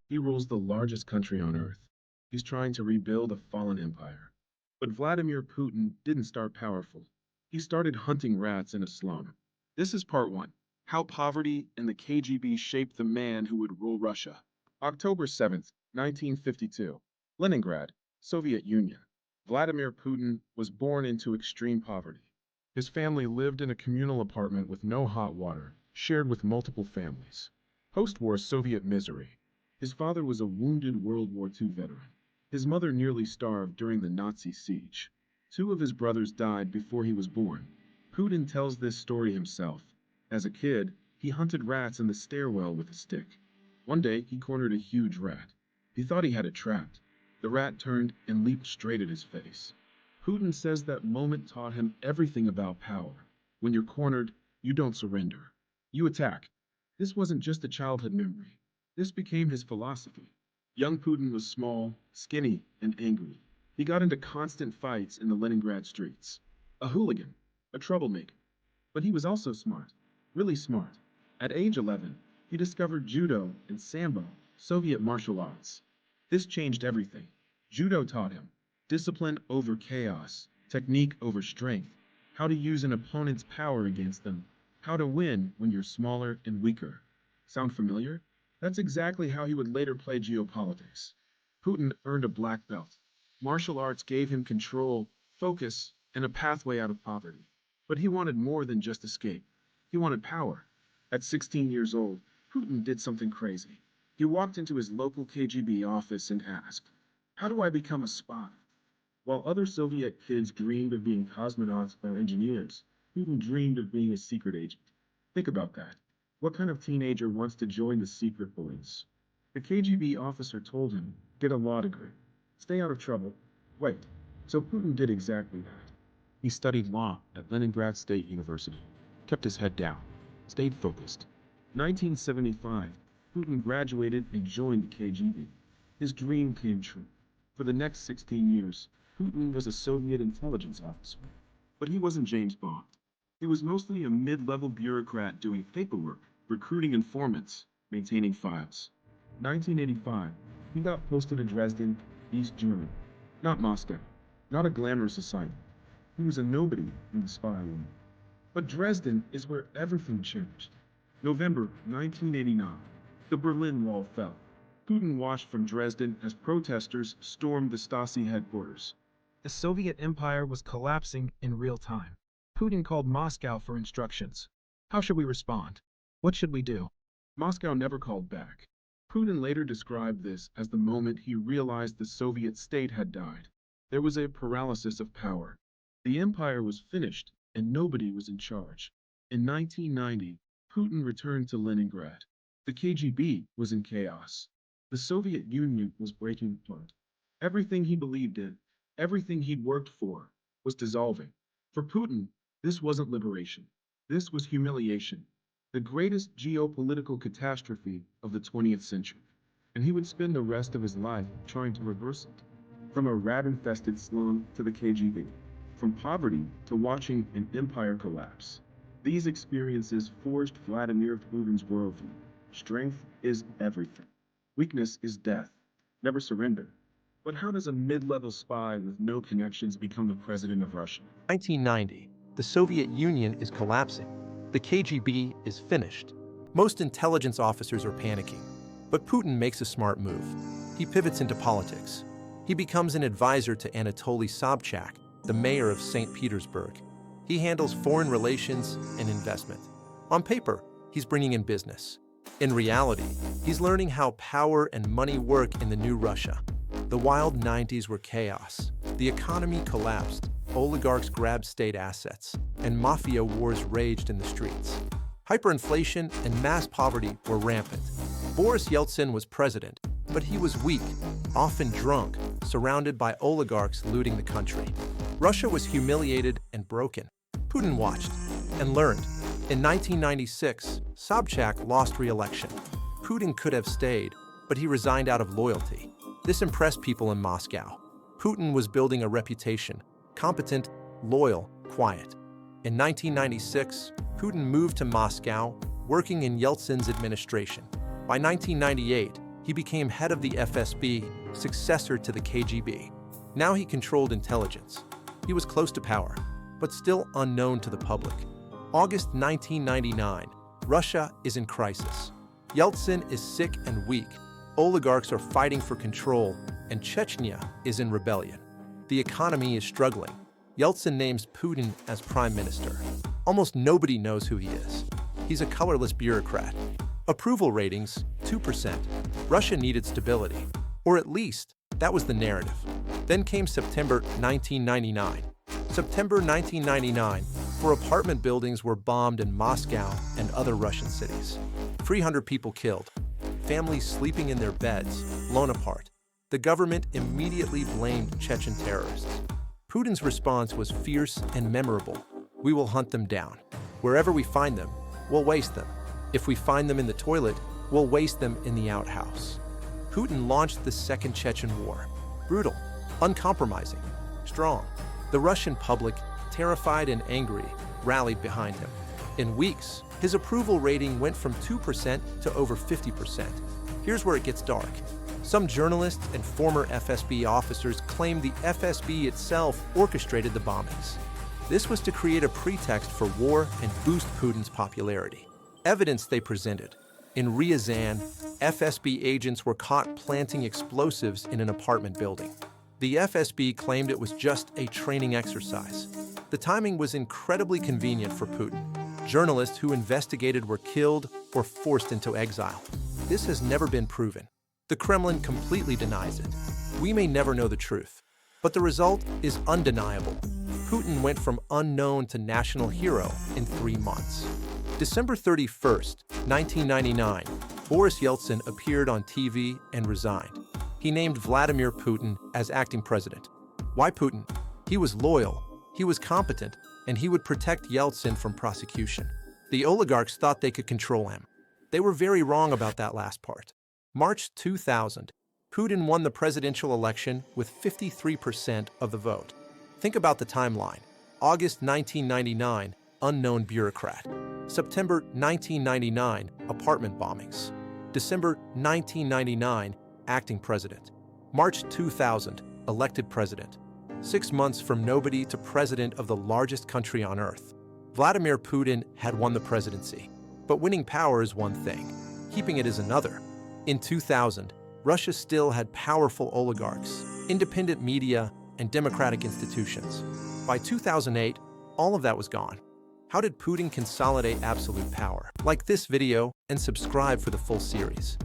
He rules the largest country on earth. He's trying to rebuild a fallen empire. But Vladimir Putin didn't start powerful. He started hunting rats in a slum. This is part one: how poverty and the KGB shaped the man who would rule Russia. October 7th, 1952. Leningrad, Soviet Union. Vladimir Putin was born into extreme poverty. His family lived in a communal apartment with no hot water, shared with multiple families. Post-war Soviet misery. His father was a wounded World War II veteran. His mother nearly starved during the Nazi siege. Two of his brothers died before he was born. Putin tells this story himself. As a kid, he hunted rats in the stairwell with a stick. One day, he cornered a huge rat. He thought he had it trapped. The rat turned and leaped straight at his face. Putin says that moment taught him everything about power. When you're cornered, you don't surrender. You attack. This wasn't just a childhood memory. This became his philosophy. Young Putin was small, skinny, and angry. He got into constant fights in the Leningrad streets. A hooligan, a troublemaker. But he was also smart, really smart. At age 11, he discovered judo and sambo, Soviet martial arts. This changed everything. Judo taught him discipline over chaos, technique over strength, how to use an opponent's power against them, how to win when you're smaller and weaker. Sound familiar? That's exactly how he would later play geopolitics. Putin earned a black belt. Martial arts gave him control, focus, and a pathway out of poverty. But he wanted more than just escape. He wanted power. At 16 years old, Putin did something crazy. He walked into his local KGB office and asked, "How do I become a spy?" While other Soviet kids dreamed of being cosmonauts or engineers, Putin dreamed of being a secret agent. Think about that. What kind of teenager wants to join the secret police? The KGB officer told him, "Get a law degree. Stay out of trouble." Wait. So Putin did exactly that. He studied law at Leningrad State University, kept his head down, stayed focused. 1975, Putin graduated and joined the KGB. His dream came true. For the next 16 years, Putin was a Soviet intelligence officer. But he wasn't James Bond. He was mostly a mid-level bureaucrat doing paperwork, recruiting informants, maintaining files. 1985, he got posted to Dresden, East Germany. Not Moscow. Not a glamorous assignment. He was a nobody in the spy room. But Dresden is where everything changed. November 1989, the Berlin Wall fell. Putin watched from Dresden as protesters stormed the Stasi headquarters. The Soviet Empire was collapsing in real time. Putin called Moscow for instructions. How should we respond? What should we do? Moscow never called back. Putin later described this as the moment he realized the Soviet state had died. There was a paralysis of power. The empire was finished, and nobody was in charge. In 1990, Putin returned to Leningrad. The KGB was in chaos. The Soviet Union was breaking apart. Everything he believed in, everything he'd worked for, was dissolving. For Putin, this wasn't liberation. This was humiliation, the greatest geopolitical catastrophe of the 20th century. And he would spend the rest of his life trying to reverse it. From a rat-infested slum to the KGB, from poverty to watching an empire collapse. These experiences forged Vladimir Putin's worldview. Strength is everything. Weakness is death. Never surrender. But how does a mid-level spy with no connections become the president of Russia? 1990, the Soviet Union is collapsing. The KGB is finished. Most intelligence officers are panicking. But Putin makes a smart move. He pivots into politics. He becomes an advisor to Anatoly Sobchak, the mayor of St. Petersburg. He handles foreign relations and investment. On paper, he's bringing in business. In reality, he's learning how power and money work in the new Russia. The wild 90s were chaos. The economy collapsed, oligarchs grabbed state assets, and mafia wars raged in the streets. Hyperinflation and mass poverty were rampant. Boris Yeltsin was president, but he was weak, often drunk, surrounded by oligarchs looting the country. Russia was humiliated and broken. Putin watched and learned. In 1996, Sobchak lost re-election. Putin could have stayed, but he resigned out of loyalty. This impressed people in Moscow. Putin was building a reputation, competent, loyal, quiet. In 1996, Putin moved to Moscow, working in Yeltsin's administration. By 1998, He became head of the FSB, successor to the KGB. Now he controlled intelligence. He was close to power, but still unknown to the public. August 1999, Russia is in crisis. Yeltsin is sick and weak. Oligarchs are fighting for control, and Chechnya is in rebellion. The economy is struggling. Yeltsin names Putin as prime minister. Almost nobody knows who he is. He's a colorless bureaucrat. Approval ratings, 2%. Russia needed stability. Or at least, that was the narrative. Then came September 1999. September 1999, 4 apartment buildings were bombed in Moscow and other Russian cities. 300 people killed. Families sleeping in their beds, blown apart. The government immediately blamed Chechen terrorists. Putin's response was fierce and memorable. We will hunt them down. Wherever we find them, we'll waste them. If we find them in the toilet, we'll waste them in the outhouse. Putin launched the Second Chechen War. Brutal, uncompromising, strong. The Russian public, terrified and angry, rallied behind him. In weeks, his approval rating went from 2% to over 50%. Here's where it gets dark. Some journalists and former FSB officers claimed the FSB itself orchestrated the bombings. This was to create a pretext for war and boost Putin's popularity. Evidence they presented. In Ryazan, FSB agents were caught planting explosives in an apartment building. The FSB claimed it was just a training exercise. The timing was incredibly convenient for Putin. Journalists who investigated were killed or forced into exile. This has never been proven. The Kremlin completely denies it. We may never know the truth, but the result is undeniable. Putin went from unknown to national hero in 3 months. December 31st, 1999, Boris Yeltsin appeared on TV and resigned. He named Vladimir Putin as acting president. Why Putin? He was loyal, he was competent, and he would protect Yeltsin from prosecution. The oligarchs thought they could control him. They were very wrong about that last part. March 2000, Putin won the presidential election with 53% of the vote. Think about the timeline. August 1999, unknown bureaucrat. September 1999, apartment bombings. December 1999, acting president. March 2000, elected president. 6 months from nobody to president of the largest country on earth. Vladimir Putin had won the presidency. But winning power is one thing. Keeping it is another. In 2000, Russia still had powerful oligarchs, independent media, and democratic institutions. By 2008, all of that was gone. How did Putin consolidate absolute power? Like this video and subscribe for the full series.